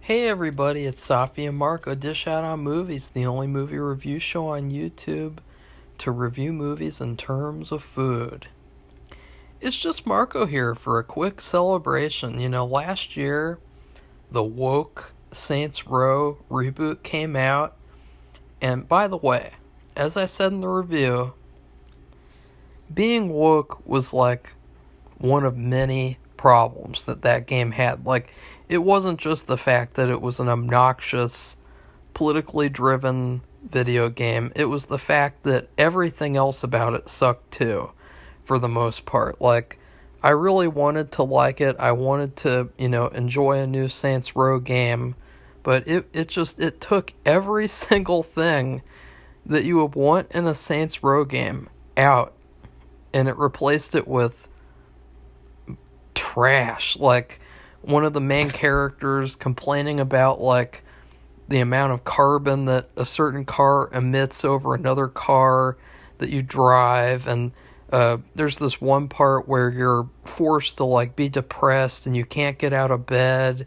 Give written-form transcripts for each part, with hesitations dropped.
Hey everybody, it's Safi and Marco Dish Out on Movies, the only movie review show on YouTube to review movies in terms of food. It's just Marco here for a quick celebration. Last year, the woke Saints Row reboot came out, and by the way, as I said in the review, being woke was like one of many problems that game had. Like, it wasn't just the fact that it was an obnoxious, politically driven video game. It was the fact that everything else about it sucked too, for the most part. Like, I really wanted to like it. I wanted to, enjoy a new Saints Row game, but it took every single thing that you would want in a Saints Row game out, and it replaced it with trash. Like, one of the main characters complaining about, like, the amount of carbon that a certain car emits over another car that you drive, and there's this one part where you're forced to, like, be depressed and you can't get out of bed,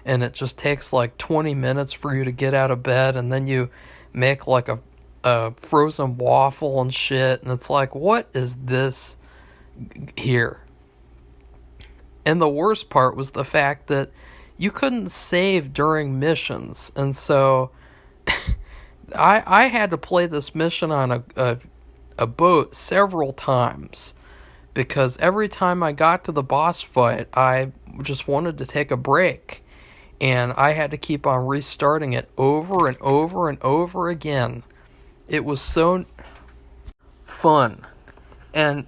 and it just takes like 20 minutes for you to get out of bed, and then you make like a frozen waffle and shit, and it's like, what is this here? And the worst part was the fact that you couldn't save during missions. And so I had to play this mission on a boat several times, because every time I got to the boss fight, I just wanted to take a break. And I had to keep on restarting it over and over and over again. It was so fun. And,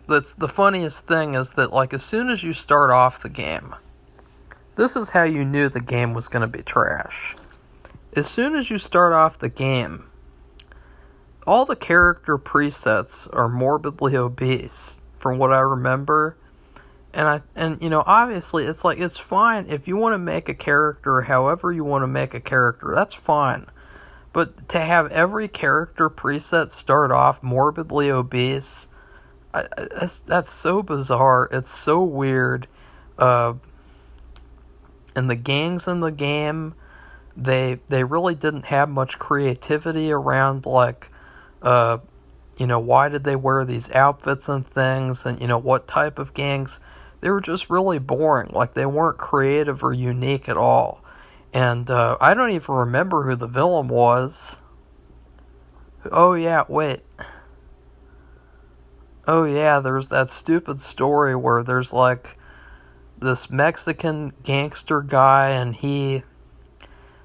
that's the funniest thing is that, like, as soon as you start off the game, this is how you knew the game was going to be trash. As soon as you start off the game, all the character presets are morbidly obese, from what I remember. And obviously it's like, it's fine if you want to make a character however you want to make a character, that's fine. But to have every character preset start off morbidly obese, that's so bizarre. It's so weird. And the gangs in the game, they really didn't have much creativity around, like, why did they wear these outfits and things, and what type of gangs. They were just really boring. Like, they weren't creative or unique at all. And I don't even remember who the villain was. Oh yeah, wait. Oh yeah, there's that stupid story where there's like this Mexican gangster guy, and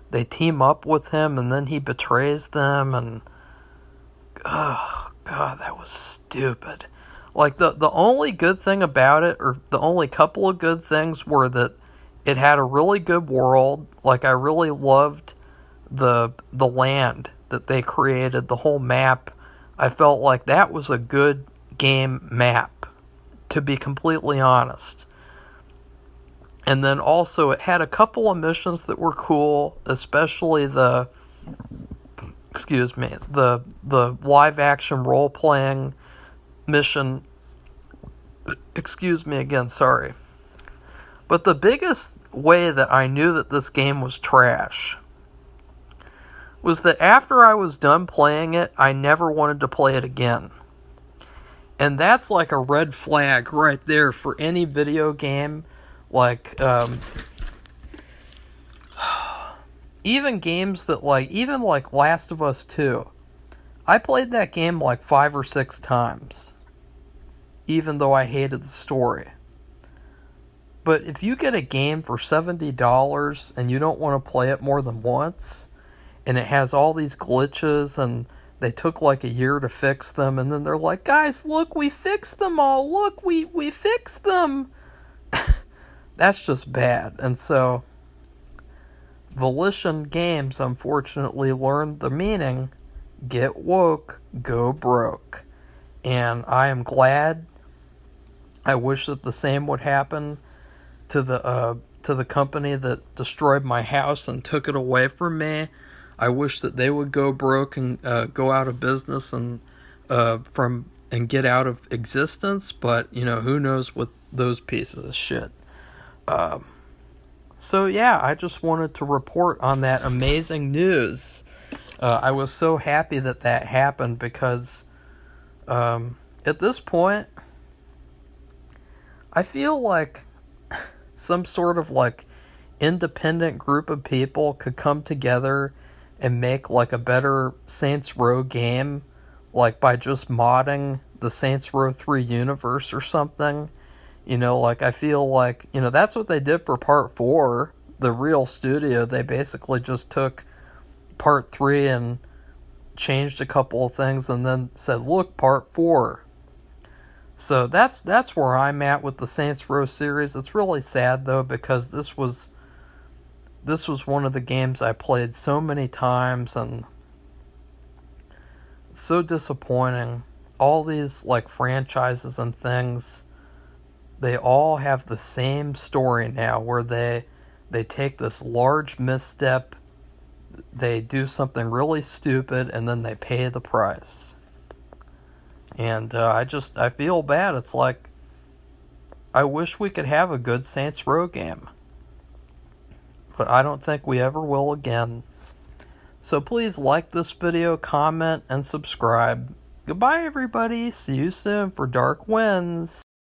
they team up with him, and then he betrays them, and oh god, that was stupid. Like, the only good thing about it, or the only couple of good things, were that it had a really good world. Like, I really loved the land that they created, the whole map. I felt like that was a good game map, to be completely honest. And then also it had a couple of missions that were cool, especially the live action role playing mission. Excuse me again, sorry. But the biggest way that I knew that this game was trash was that after I was done playing it, I never wanted to play it again. And that's like a red flag right there for any video game. Like, even games that, like, even like Last of Us 2. I played that game like 5 or 6 times, even though I hated the story. But if you get a game for $70 and you don't want to play it more than once, and it has all these glitches, and they took like a year to fix them, and then they're like, guys, look, we fixed them all. Look, we fixed them. That's just bad. And so Volition Games, unfortunately, learned the meaning: get woke, go broke. And I am glad. I wish that the same would happen to the company that destroyed my house and took it away from me. I wish that they would go broke and go out of business and get out of existence. But who knows with those pieces of shit. So yeah, I just wanted to report on that amazing news. I was so happy that that happened because at this point, I feel like some sort of like independent group of people could come together and make like a better Saints Row game, like by just modding the Saints Row 3 universe or something. You know, like I feel like, you know, that's what they did for part 4, the real studio. They basically just took part 3 and changed a couple of things and then said, look, part 4. So that's where I'm at with the Saints Row series. It's really sad though, because this was one of the games I played so many times, and it's so disappointing. All these like franchises and things, they all have the same story now, where they take this large misstep, they do something really stupid, and then they pay the price. And I feel bad. It's like, I wish we could have a good Saints Row game, but I don't think we ever will again. So please like this video, comment, and subscribe. Goodbye, everybody. See you soon for Dark Winds.